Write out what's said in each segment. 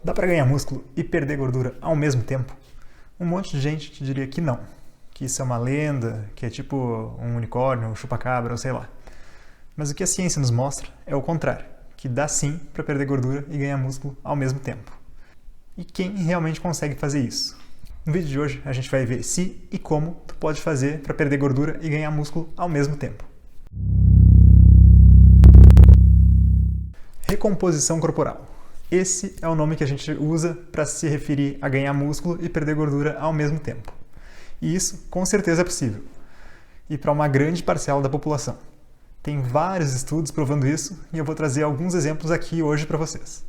Dá para ganhar músculo e perder gordura ao mesmo tempo? Um monte de gente te diria que não, que isso é uma lenda, que é tipo um unicórnio, um chupa-cabra, ou sei lá. Mas o que a ciência nos mostra é o contrário, que dá sim para perder gordura e ganhar músculo ao mesmo tempo. E quem realmente consegue fazer isso? No vídeo de hoje a gente vai ver se e como tu pode fazer para perder gordura e ganhar músculo ao mesmo tempo. Recomposição corporal. Esse é o nome que a gente usa para se referir a ganhar músculo e perder gordura ao mesmo tempo. E isso, com certeza, é possível. E para uma grande parcela da população. Tem vários estudos provando isso e eu vou trazer alguns exemplos aqui hoje para vocês.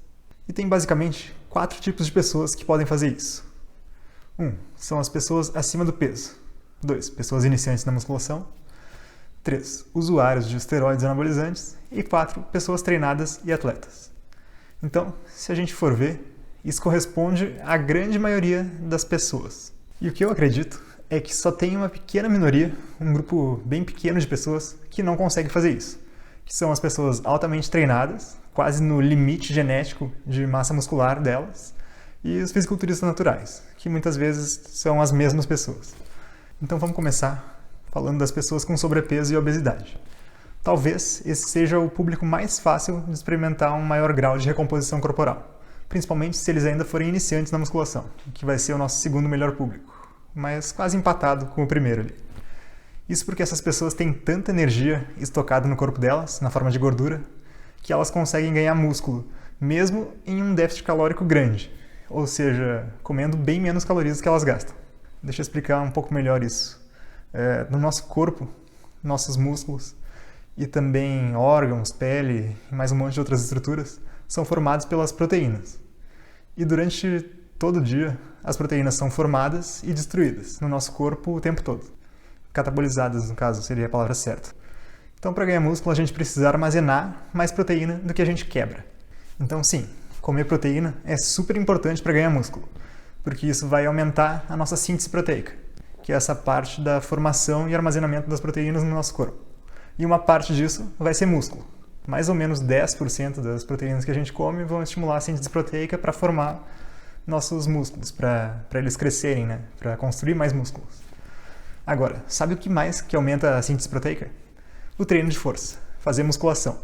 E tem basicamente 4 tipos de pessoas que podem fazer isso. 1. São as pessoas acima do peso. 2. Pessoas iniciantes na musculação. 3. Usuários de esteroides anabolizantes. E 4. Pessoas treinadas e atletas. Então, se a gente for ver, isso corresponde à grande maioria das pessoas. E o que eu acredito é que só tem uma pequena minoria, um grupo bem pequeno de pessoas, que não consegue fazer isso. Que são as pessoas altamente treinadas, quase no limite genético de massa muscular delas, e os fisiculturistas naturais, que muitas vezes são as mesmas pessoas. Então vamos começar falando das pessoas com sobrepeso e obesidade. Talvez esse seja o público mais fácil de experimentar um maior grau de recomposição corporal, principalmente se eles ainda forem iniciantes na musculação, que vai ser o nosso segundo melhor público, mas quase empatado com o primeiro ali. Isso porque essas pessoas têm tanta energia estocada no corpo delas, na forma de gordura, que elas conseguem ganhar músculo, mesmo em um déficit calórico grande, ou seja, comendo bem menos calorias do que elas gastam. Deixa eu explicar um pouco melhor isso. No nosso corpo, nossos músculos, e também órgãos, pele e mais um monte de outras estruturas, são formados pelas proteínas. E durante todo o dia, as proteínas são formadas e destruídas no nosso corpo o tempo todo. Catabolizadas, no caso, seria a palavra certa. Então, para ganhar músculo, a gente precisa armazenar mais proteína do que a gente quebra. Então, sim, comer proteína é super importante para ganhar músculo, porque isso vai aumentar a nossa síntese proteica, que é essa parte da formação e armazenamento das proteínas no nosso corpo. E uma parte disso vai ser músculo. Mais ou menos 10% das proteínas que a gente come vão estimular a síntese proteica para formar nossos músculos, para eles crescerem, né? Para construir mais músculos. Agora, sabe o que mais que aumenta a síntese proteica? O treino de força, fazer musculação.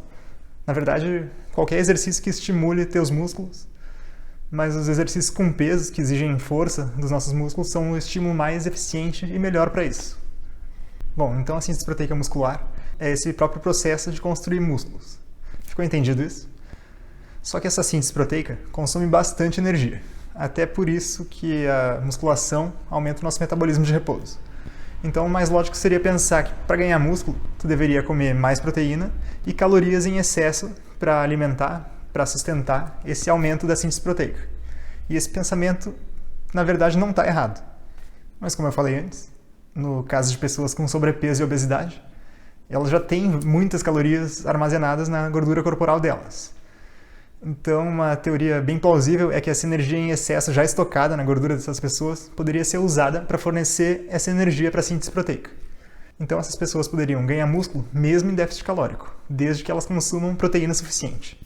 Na verdade, qualquer exercício que estimule teus músculos, mas os exercícios com pesos que exigem força dos nossos músculos são o estímulo mais eficiente e melhor para isso. Bom, então a síntese proteica muscular é esse próprio processo de construir músculos. Ficou entendido isso? Só que essa síntese proteica consome bastante energia. Até por isso que a musculação aumenta o nosso metabolismo de repouso. Então o mais lógico seria pensar que para ganhar músculo, tu deveria comer mais proteína e calorias em excesso para alimentar, para sustentar esse aumento da síntese proteica. E esse pensamento, na verdade, não está errado. Mas como eu falei antes, no caso de pessoas com sobrepeso e obesidade, elas já têm muitas calorias armazenadas na gordura corporal delas. Então, uma teoria bem plausível é que essa energia em excesso já estocada na gordura dessas pessoas poderia ser usada para fornecer essa energia para a síntese proteica. Então, essas pessoas poderiam ganhar músculo mesmo em déficit calórico, desde que elas consumam proteína suficiente.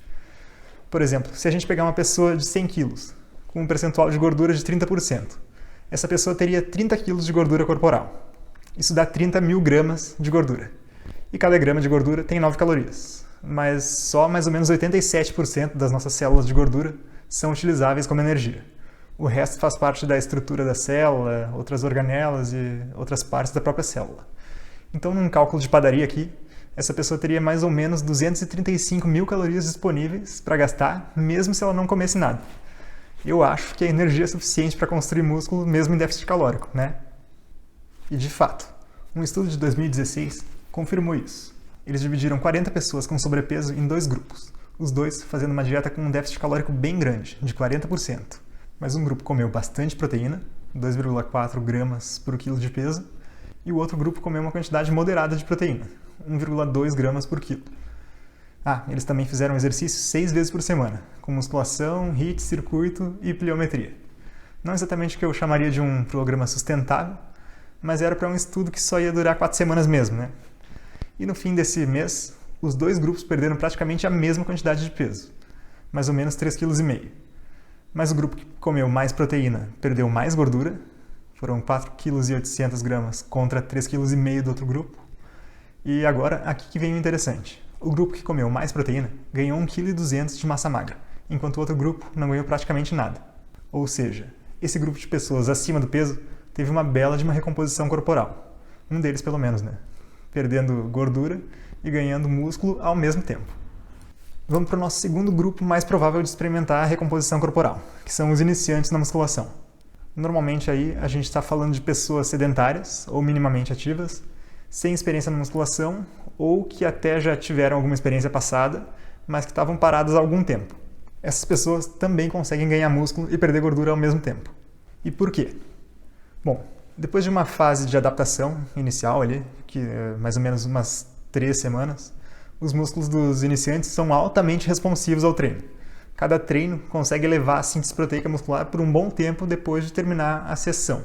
Por exemplo, se a gente pegar uma pessoa de 100 quilos, com um percentual de gordura de 30%, essa pessoa teria 30 quilos de gordura corporal. Isso dá 30 mil gramas de gordura. E cada grama de gordura tem 9 calorias. Mas só mais ou menos 87% das nossas células de gordura são utilizáveis como energia. O resto faz parte da estrutura da célula, outras organelas e outras partes da própria célula. Então, num cálculo de padaria aqui, essa pessoa teria mais ou menos 235 mil calorias disponíveis para gastar, mesmo se ela não comesse nada. Eu acho que é energia suficiente para construir músculo mesmo em déficit calórico, né? E de fato, um estudo de 2016 confirmou isso. Eles dividiram 40 pessoas com sobrepeso em 2 grupos, os dois fazendo uma dieta com um déficit calórico bem grande, de 40%. Mas um grupo comeu bastante proteína, 2,4 gramas por quilo de peso, e o outro grupo comeu uma quantidade moderada de proteína, 1,2 gramas por quilo. Eles também fizeram exercício 6 vezes por semana, com musculação, HIIT, circuito e pliometria. Não exatamente o que eu chamaria de um programa sustentável, mas era para um estudo que só ia durar 4 semanas mesmo, né? E no fim desse mês, os 2 grupos perderam praticamente a mesma quantidade de peso, mais ou menos 3,5 kg. Mas o grupo que comeu mais proteína perdeu mais gordura, foram 4,8 kg contra 3,5 kg do outro grupo. E agora, aqui que vem o interessante. O grupo que comeu mais proteína ganhou 1,2 kg de massa magra, enquanto o outro grupo não ganhou praticamente nada. Ou seja, esse grupo de pessoas acima do peso teve uma bela de uma recomposição corporal. Um deles, pelo menos, né? Perdendo gordura e ganhando músculo ao mesmo tempo. Vamos para o nosso segundo grupo mais provável de experimentar a recomposição corporal, que são os iniciantes na musculação. Normalmente aí a gente está falando de pessoas sedentárias ou minimamente ativas, sem experiência na musculação ou que até já tiveram alguma experiência passada, mas que estavam paradas há algum tempo. Essas pessoas também conseguem ganhar músculo e perder gordura ao mesmo tempo. E por quê? Bom, depois de uma fase de adaptação inicial ali, que é mais ou menos umas 3 semanas, os músculos dos iniciantes são altamente responsivos ao treino. Cada treino consegue elevar a síntese proteica muscular por um bom tempo depois de terminar a sessão,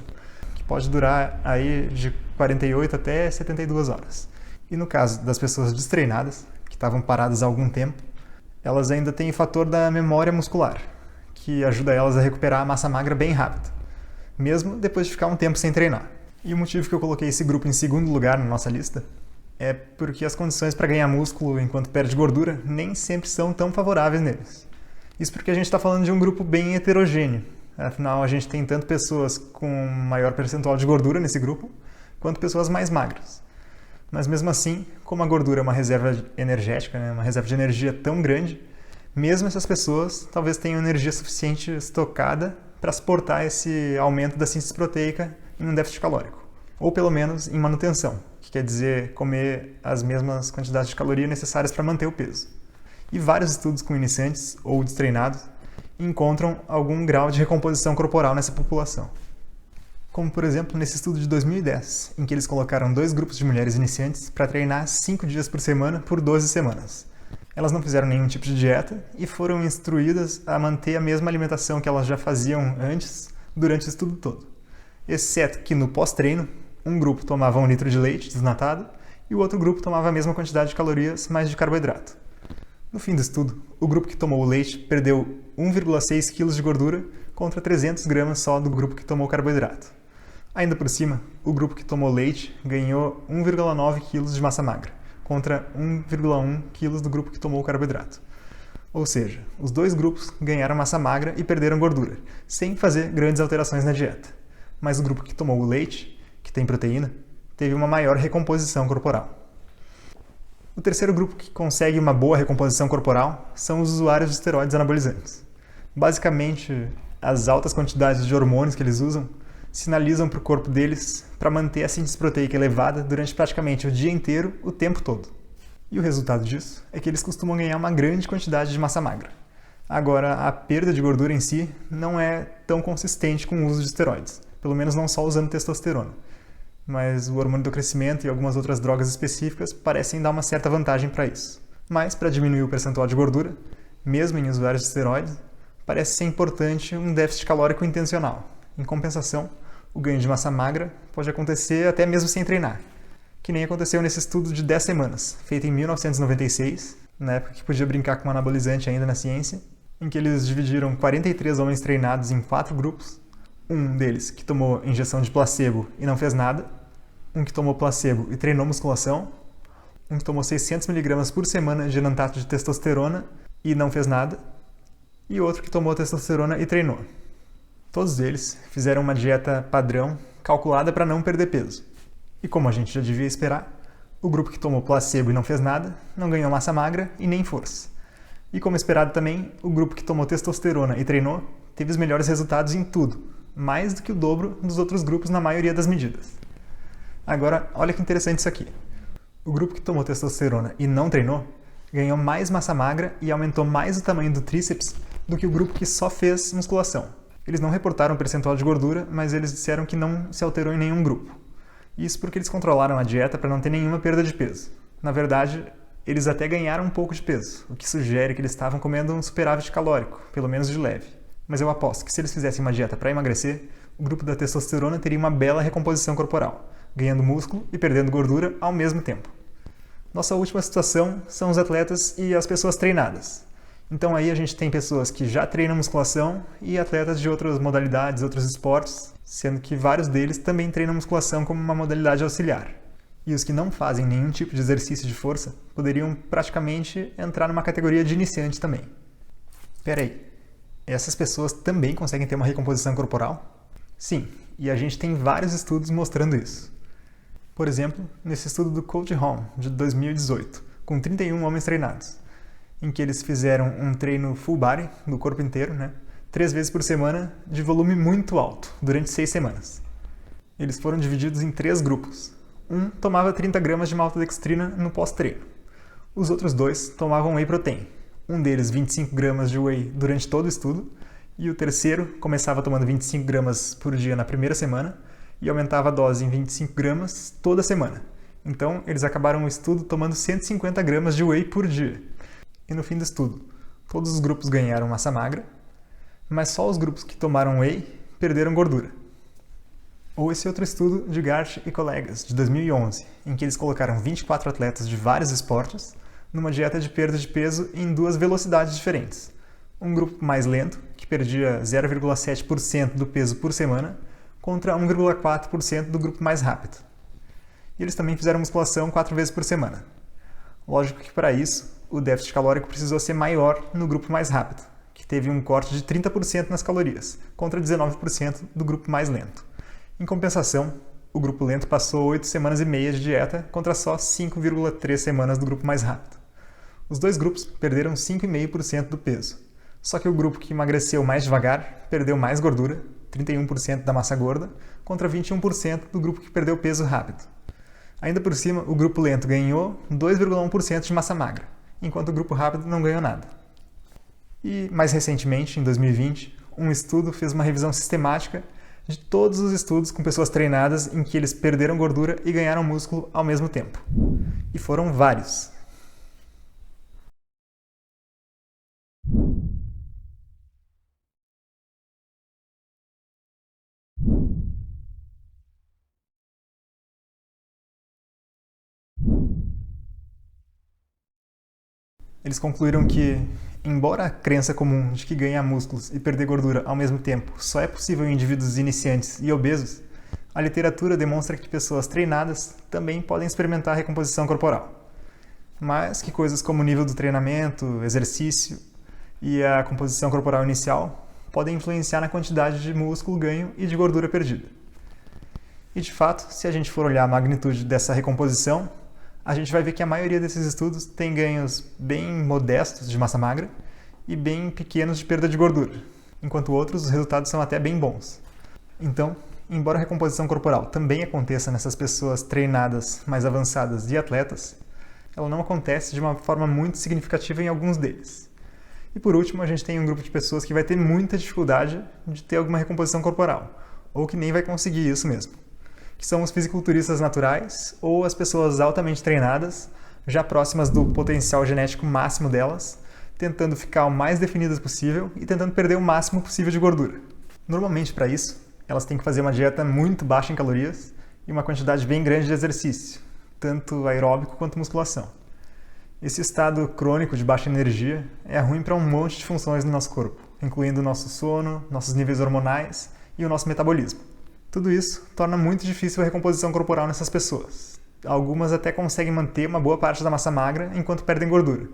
que pode durar aí de 48 até 72 horas. E no caso das pessoas destreinadas, que estavam paradas há algum tempo, elas ainda têm o fator da memória muscular, que ajuda elas a recuperar a massa magra bem rápido, mesmo depois de ficar um tempo sem treinar. E o motivo que eu coloquei esse grupo em segundo lugar na nossa lista é porque as condições para ganhar músculo enquanto perde gordura nem sempre são tão favoráveis neles. Isso porque a gente está falando de um grupo bem heterogêneo. Afinal, a gente tem tanto pessoas com maior percentual de gordura nesse grupo, quanto pessoas mais magras. Mas mesmo assim, como a gordura é uma reserva energética, né, uma reserva de energia tão grande, mesmo essas pessoas talvez tenham energia suficiente estocada para suportar esse aumento da síntese proteica em um déficit calórico. Ou pelo menos em manutenção, que quer dizer comer as mesmas quantidades de caloria necessárias para manter o peso. E vários estudos com iniciantes ou destreinados encontram algum grau de recomposição corporal nessa população. Como, por exemplo, nesse estudo de 2010, em que eles colocaram 2 grupos de mulheres iniciantes para treinar 5 dias por semana por 12 semanas. Elas não fizeram nenhum tipo de dieta e foram instruídas a manter a mesma alimentação que elas já faziam antes durante o estudo todo. Exceto que no pós-treino, um grupo tomava 1 litro de leite desnatado e o outro grupo tomava a mesma quantidade de calorias, mais de carboidrato. No fim do estudo, o grupo que tomou o leite perdeu 1,6 kg de gordura contra 300 gramas só do grupo que tomou carboidrato. Ainda por cima, o grupo que tomou leite ganhou 1,9 kg de massa magra, contra 1,1 kg do grupo que tomou carboidrato. Ou seja, os 2 grupos ganharam massa magra e perderam gordura, sem fazer grandes alterações na dieta. Mas o grupo que tomou o leite, que tem proteína, teve uma maior recomposição corporal. O terceiro grupo que consegue uma boa recomposição corporal são os usuários de esteroides anabolizantes. Basicamente, as altas quantidades de hormônios que eles usam sinalizam para o corpo deles para manter a síntese proteica elevada durante praticamente o dia inteiro, o tempo todo. E o resultado disso é que eles costumam ganhar uma grande quantidade de massa magra. Agora, a perda de gordura em si não é tão consistente com o uso de esteroides, pelo menos não só usando testosterona. Mas o hormônio do crescimento e algumas outras drogas específicas parecem dar uma certa vantagem para isso. Mas, para diminuir o percentual de gordura, mesmo em usuários de esteroides, parece ser importante um déficit calórico intencional. Em compensação, o ganho de massa magra pode acontecer até mesmo sem treinar, que nem aconteceu nesse estudo de 10 semanas, feito em 1996, na época que podia brincar com anabolizante ainda na ciência, em que eles dividiram 43 homens treinados em 4 grupos, um deles que tomou injeção de placebo e não fez nada, um que tomou placebo e treinou musculação, um que tomou 600 mg por semana de enantato de testosterona e não fez nada, e outro que tomou testosterona e treinou. Todos eles fizeram uma dieta padrão calculada para não perder peso. E como a gente já devia esperar, o grupo que tomou placebo e não fez nada não ganhou massa magra e nem força. E como esperado também, o grupo que tomou testosterona e treinou teve os melhores resultados em tudo, mais do que o dobro dos outros grupos na maioria das medidas. Agora, olha que interessante isso aqui. O grupo que tomou testosterona e não treinou ganhou mais massa magra e aumentou mais o tamanho do tríceps do que o grupo que só fez musculação. Eles não reportaram percentual de gordura, mas eles disseram que não se alterou em nenhum grupo. Isso porque eles controlaram a dieta para não ter nenhuma perda de peso. Na verdade, eles até ganharam um pouco de peso, o que sugere que eles estavam comendo um superávit calórico, pelo menos de leve. Mas eu aposto que se eles fizessem uma dieta para emagrecer, o grupo da testosterona teria uma bela recomposição corporal, ganhando músculo e perdendo gordura ao mesmo tempo. Nossa última situação são os atletas e as pessoas treinadas. Então aí a gente tem pessoas que já treinam musculação e atletas de outras modalidades, outros esportes, sendo que vários deles também treinam musculação como uma modalidade auxiliar. E os que não fazem nenhum tipo de exercício de força poderiam praticamente entrar numa categoria de iniciante também. Peraí, essas pessoas também conseguem ter uma recomposição corporal? Sim, e a gente tem vários estudos mostrando isso. Por exemplo, nesse estudo do Coach Home, de 2018, com 31 homens treinados, em que eles fizeram um treino full body, do corpo inteiro, 3 vezes por semana, de volume muito alto, durante 6 semanas. Eles foram divididos em 3 grupos. Um tomava 30 gramas de maltodextrina no pós-treino. Os outros 2 tomavam whey protein. Um deles 25 gramas de whey durante todo o estudo, e o terceiro começava tomando 25 gramas por dia na primeira semana e aumentava a dose em 25 gramas toda semana. Então, eles acabaram o estudo tomando 150 gramas de whey por dia. E no fim do estudo, todos os grupos ganharam massa magra, mas só os grupos que tomaram whey perderam gordura. Ou esse outro estudo de Garch e colegas, de 2011, em que eles colocaram 24 atletas de vários esportes numa dieta de perda de peso em 2 velocidades diferentes. Um grupo mais lento, que perdia 0,7% do peso por semana, contra 1,4% do grupo mais rápido. E eles também fizeram musculação 4 vezes por semana. Lógico que para isso, o déficit calórico precisou ser maior no grupo mais rápido, que teve um corte de 30% nas calorias, contra 19% do grupo mais lento. Em compensação, o grupo lento passou 8 semanas e meia de dieta contra só 5,3 semanas do grupo mais rápido. Os 2 grupos perderam 5,5% do peso. Só que o grupo que emagreceu mais devagar perdeu mais gordura, 31% da massa gorda, contra 21% do grupo que perdeu peso rápido. Ainda por cima, o grupo lento ganhou 2,1% de massa magra, enquanto o grupo rápido não ganhou nada. E, mais recentemente, em 2020, um estudo fez uma revisão sistemática de todos os estudos com pessoas treinadas em que eles perderam gordura e ganharam músculo ao mesmo tempo. E foram vários. Eles concluíram que, embora a crença comum de que ganhar músculos e perder gordura ao mesmo tempo só é possível em indivíduos iniciantes e obesos, a literatura demonstra que pessoas treinadas também podem experimentar recomposição corporal. Mas que coisas como o nível do treinamento, exercício e a composição corporal inicial podem influenciar na quantidade de músculo ganho e de gordura perdida. E de fato, se a gente for olhar a magnitude dessa recomposição, a gente vai ver que a maioria desses estudos tem ganhos bem modestos de massa magra e bem pequenos de perda de gordura, enquanto outros os resultados são até bem bons. Então, embora a recomposição corporal também aconteça nessas pessoas treinadas mais avançadas e atletas, ela não acontece de uma forma muito significativa em alguns deles. E por último, a gente tem um grupo de pessoas que vai ter muita dificuldade de ter alguma recomposição corporal, ou que nem vai conseguir isso mesmo, que são os fisiculturistas naturais ou as pessoas altamente treinadas, já próximas do potencial genético máximo delas, tentando ficar o mais definidas possível e tentando perder o máximo possível de gordura. Normalmente, para isso, elas têm que fazer uma dieta muito baixa em calorias e uma quantidade bem grande de exercício, tanto aeróbico quanto musculação. Esse estado crônico de baixa energia é ruim para um monte de funções no nosso corpo, incluindo o nosso sono, nossos níveis hormonais e o nosso metabolismo. Tudo isso torna muito difícil a recomposição corporal nessas pessoas. Algumas até conseguem manter uma boa parte da massa magra enquanto perdem gordura,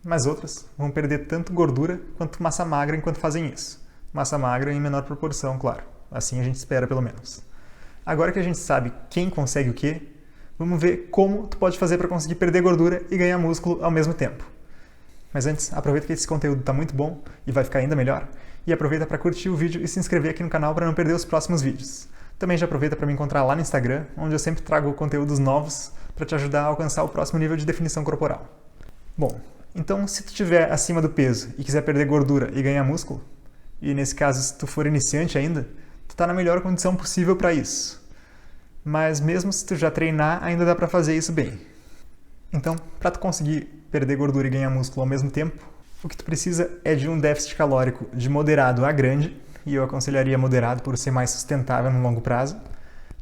mas outras vão perder tanto gordura quanto massa magra enquanto fazem isso. Massa magra em menor proporção, claro. Assim a gente espera, pelo menos. Agora que a gente sabe quem consegue o quê, vamos ver como tu pode fazer para conseguir perder gordura e ganhar músculo ao mesmo tempo. Mas antes, aproveita que esse conteúdo está muito bom e vai ficar ainda melhor, e aproveita para curtir o vídeo e se inscrever aqui no canal para não perder os próximos vídeos. Também já aproveita para me encontrar lá no Instagram, onde eu sempre trago conteúdos novos para te ajudar a alcançar o próximo nível de definição corporal. Bom, então se tu estiver acima do peso e quiser perder gordura e ganhar músculo, e nesse caso se tu for iniciante ainda, tu está na melhor condição possível para isso. Mas mesmo se tu já treinar, ainda dá para fazer isso bem. Então, para tu conseguir perder gordura e ganhar músculo ao mesmo tempo, o que tu precisa é de um déficit calórico de moderado a grande, e eu aconselharia moderado por ser mais sustentável no longo prazo.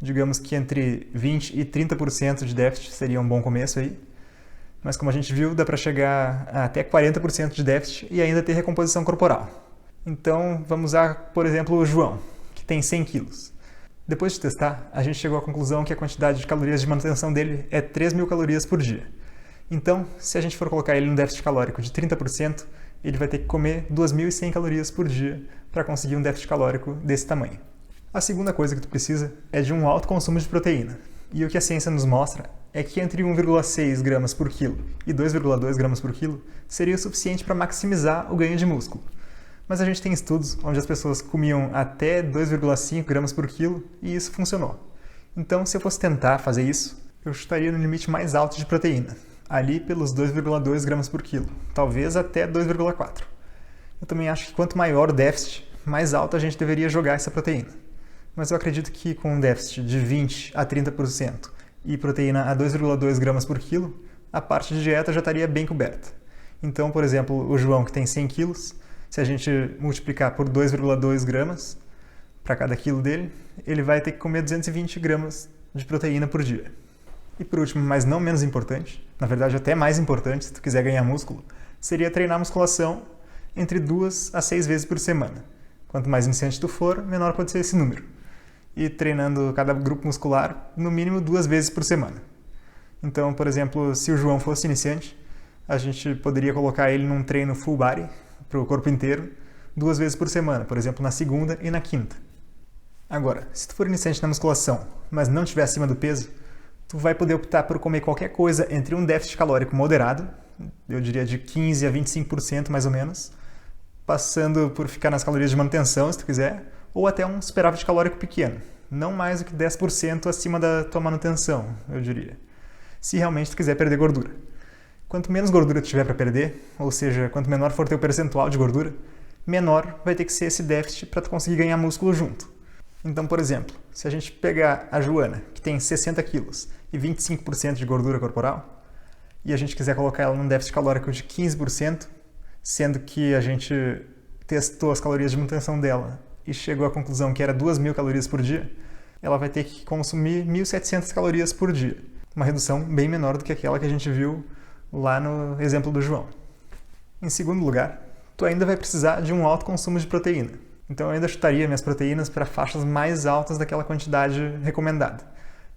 Digamos que entre 20% e 30% de déficit seria um bom começo aí. Mas como a gente viu, dá para chegar a até 40% de déficit e ainda ter recomposição corporal. Então, vamos usar, por exemplo, o João, que tem 100 quilos. Depois de testar, a gente chegou à conclusão que a quantidade de calorias de manutenção dele é 3.000 calorias por dia. Então, se a gente for colocar ele no déficit calórico de 30%, ele vai ter que comer 2.100 calorias por dia para conseguir um déficit calórico desse tamanho. A segunda coisa que tu precisa é de um alto consumo de proteína. E o que a ciência nos mostra é que entre 1,6 gramas por quilo e 2,2 gramas por quilo seria o suficiente para maximizar o ganho de músculo. Mas a gente tem estudos onde as pessoas comiam até 2,5 gramas por quilo e isso funcionou. Então, se eu fosse tentar fazer isso, eu chutaria no limite mais alto de proteína, ali pelos 2,2 gramas por quilo, talvez até 2,4. Eu também acho que quanto maior o déficit, mais alto a gente deveria jogar essa proteína. Mas eu acredito que com um déficit de 20% a 30% e proteína a 2,2 gramas por quilo, a parte de dieta já estaria bem coberta. Então, por exemplo, o João, que tem 100 quilos, se a gente multiplicar por 2,2 gramas para cada quilo dele, ele vai ter que comer 220 gramas de proteína por dia. E por último, mas não menos importante, na verdade até mais importante se tu quiser ganhar músculo, seria treinar musculação entre 2 a 6 vezes por semana. Quanto mais iniciante tu for, menor pode ser esse número. E treinando cada grupo muscular no mínimo 2 vezes por semana. Então, por exemplo, se o João fosse iniciante, a gente poderia colocar ele num treino full body, para o corpo inteiro, 2 vezes por semana, por exemplo, na segunda e na quinta. Agora, se tu for iniciante na musculação, mas não estiver acima do peso, tu vai poder optar por comer qualquer coisa entre um déficit calórico moderado, eu diria de 15% a 25% mais ou menos, passando por ficar nas calorias de manutenção, se tu quiser, ou até um superávit calórico pequeno, não mais do que 10% acima da tua manutenção, eu diria, se realmente tu quiser perder gordura. Quanto menos gordura tu tiver para perder, ou seja, quanto menor for teu percentual de gordura, menor vai ter que ser esse déficit para tu conseguir ganhar músculo junto. Então, por exemplo, se a gente pegar a Joana, que tem 60 quilos e 25% de gordura corporal, e a gente quiser colocar ela num déficit calórico de 15%, sendo que a gente testou as calorias de manutenção dela e chegou à conclusão que era 2.000 calorias por dia, ela vai ter que consumir 1.700 calorias por dia. Uma redução bem menor do que aquela que a gente viu lá no exemplo do João. Em segundo lugar, tu ainda vai precisar de um alto consumo de proteína. Então eu ainda chutaria minhas proteínas para faixas mais altas daquela quantidade recomendada.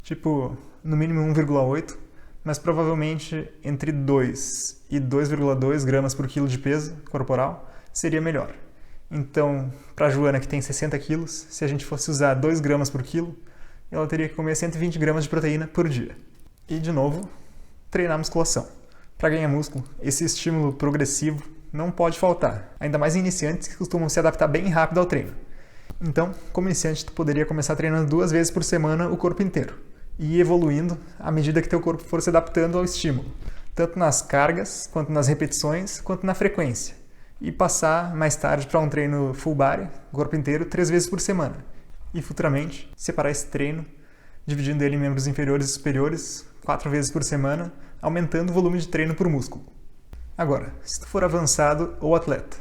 Tipo, no mínimo 1,8, mas provavelmente entre 2 e 2,2 gramas por quilo de peso corporal seria melhor. Então, para a Joana, que tem 60 quilos, se a gente fosse usar 2 gramas por quilo, ela teria que comer 120 gramas de proteína por dia. E, de novo, treinar musculação. Para ganhar músculo, esse estímulo progressivo não pode faltar, ainda mais em iniciantes que costumam se adaptar bem rápido ao treino. Então, como iniciante, tu poderia começar treinando 2 vezes por semana o corpo inteiro e ir evoluindo à medida que teu corpo for se adaptando ao estímulo, tanto nas cargas, quanto nas repetições, quanto na frequência, e passar mais tarde para um treino full body, corpo inteiro, 3 vezes por semana, e futuramente separar esse treino, dividindo ele em membros inferiores e superiores, 4 vezes por semana, aumentando o volume de treino por músculo. Agora, se tu for avançado ou atleta.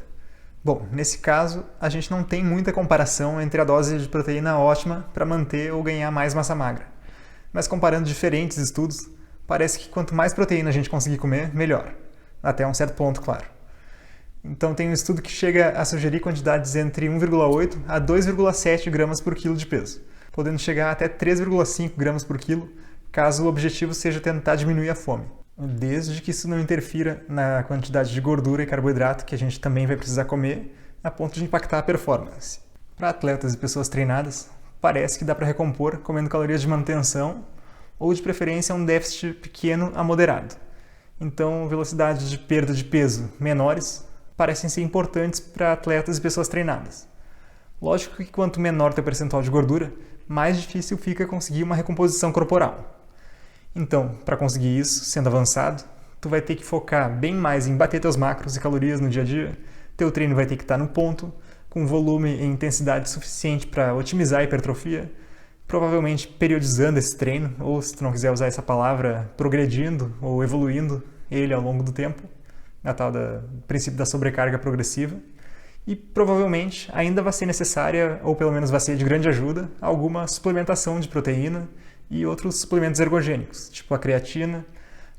Bom, nesse caso, a gente não tem muita comparação entre a dose de proteína ótima para manter ou ganhar mais massa magra. Mas comparando diferentes estudos, parece que quanto mais proteína a gente conseguir comer, melhor. Até um certo ponto, claro. Então tem um estudo que chega a sugerir quantidades entre 1,8 a 2,7 gramas por quilo de peso, podendo chegar até 3,5 gramas por quilo, caso o objetivo seja tentar diminuir a fome, desde que isso não interfira na quantidade de gordura e carboidrato que a gente também vai precisar comer, a ponto de impactar a performance. Para atletas e pessoas treinadas, parece que dá para recompor comendo calorias de manutenção ou, de preferência, um déficit pequeno a moderado. Então, velocidades de perda de peso menores parecem ser importantes para atletas e pessoas treinadas. Lógico que quanto menor teu percentual de gordura, mais difícil fica conseguir uma recomposição corporal. Então, para conseguir isso, sendo avançado, tu vai ter que focar bem mais em bater teus macros e calorias no dia a dia, teu treino vai ter que estar no ponto, com volume e intensidade suficiente para otimizar a hipertrofia, provavelmente periodizando esse treino, ou se tu não quiser usar essa palavra, progredindo ou evoluindo ele ao longo do tempo, a tal do princípio da sobrecarga progressiva, e provavelmente ainda vai ser necessária, ou pelo menos vai ser de grande ajuda, alguma suplementação de proteína e outros suplementos ergogênicos, tipo a creatina,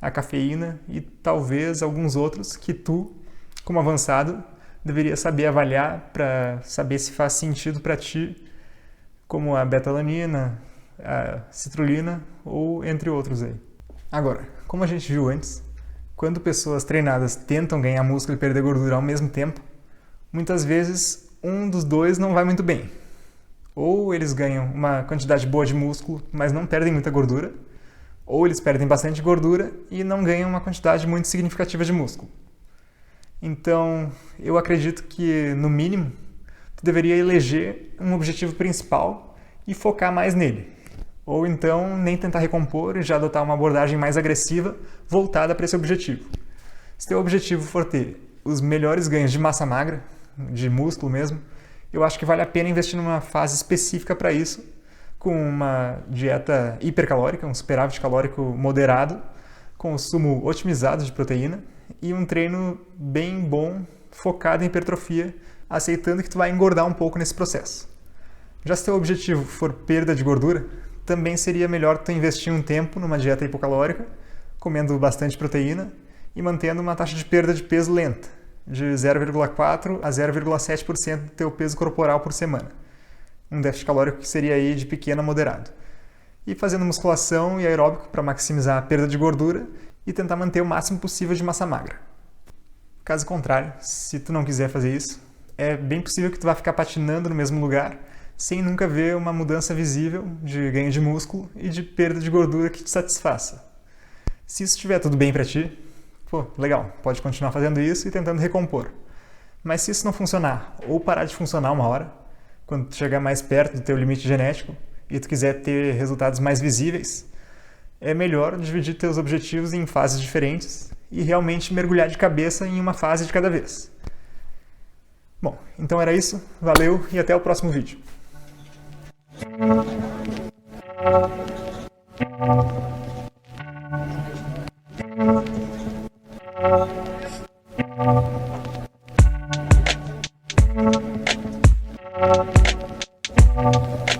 a cafeína e talvez alguns outros que tu, como avançado, deveria saber avaliar para saber se faz sentido para ti, como a betalanina, a citrulina ou entre outros aí. Agora, como a gente viu antes, quando pessoas treinadas tentam ganhar músculo e perder gordura ao mesmo tempo, muitas vezes um dos dois não vai muito bem. Ou eles ganham uma quantidade boa de músculo, mas não perdem muita gordura, ou eles perdem bastante gordura e não ganham uma quantidade muito significativa de músculo. Então, eu acredito que, no mínimo, tu deveria eleger um objetivo principal e focar mais nele. Ou então, nem tentar recompor e já adotar uma abordagem mais agressiva voltada para esse objetivo. Se teu objetivo for ter os melhores ganhos de massa magra, de músculo mesmo, eu acho que vale a pena investir numa fase específica para isso, com uma dieta hipercalórica, um superávit calórico moderado, consumo otimizado de proteína e um treino bem bom, focado em hipertrofia, aceitando que tu vai engordar um pouco nesse processo. Já se teu objetivo for perda de gordura, também seria melhor tu investir um tempo numa dieta hipocalórica, comendo bastante proteína e mantendo uma taxa de perda de peso lenta, de 0,4% a 0,7% do teu peso corporal por semana. Um déficit calórico que seria aí de pequeno a moderado. E fazendo musculação e aeróbico para maximizar a perda de gordura e tentar manter o máximo possível de massa magra. Caso contrário, se tu não quiser fazer isso, é bem possível que tu vá ficar patinando no mesmo lugar sem nunca ver uma mudança visível de ganho de músculo e de perda de gordura que te satisfaça. Se isso estiver tudo bem para ti, pô, legal, pode continuar fazendo isso e tentando recompor. Mas se isso não funcionar ou parar de funcionar uma hora, quando tu chegar mais perto do teu limite genético e tu quiser ter resultados mais visíveis, é melhor dividir teus objetivos em fases diferentes e realmente mergulhar de cabeça em uma fase de cada vez. Bom, então era isso, valeu e até o próximo vídeo. Thank you.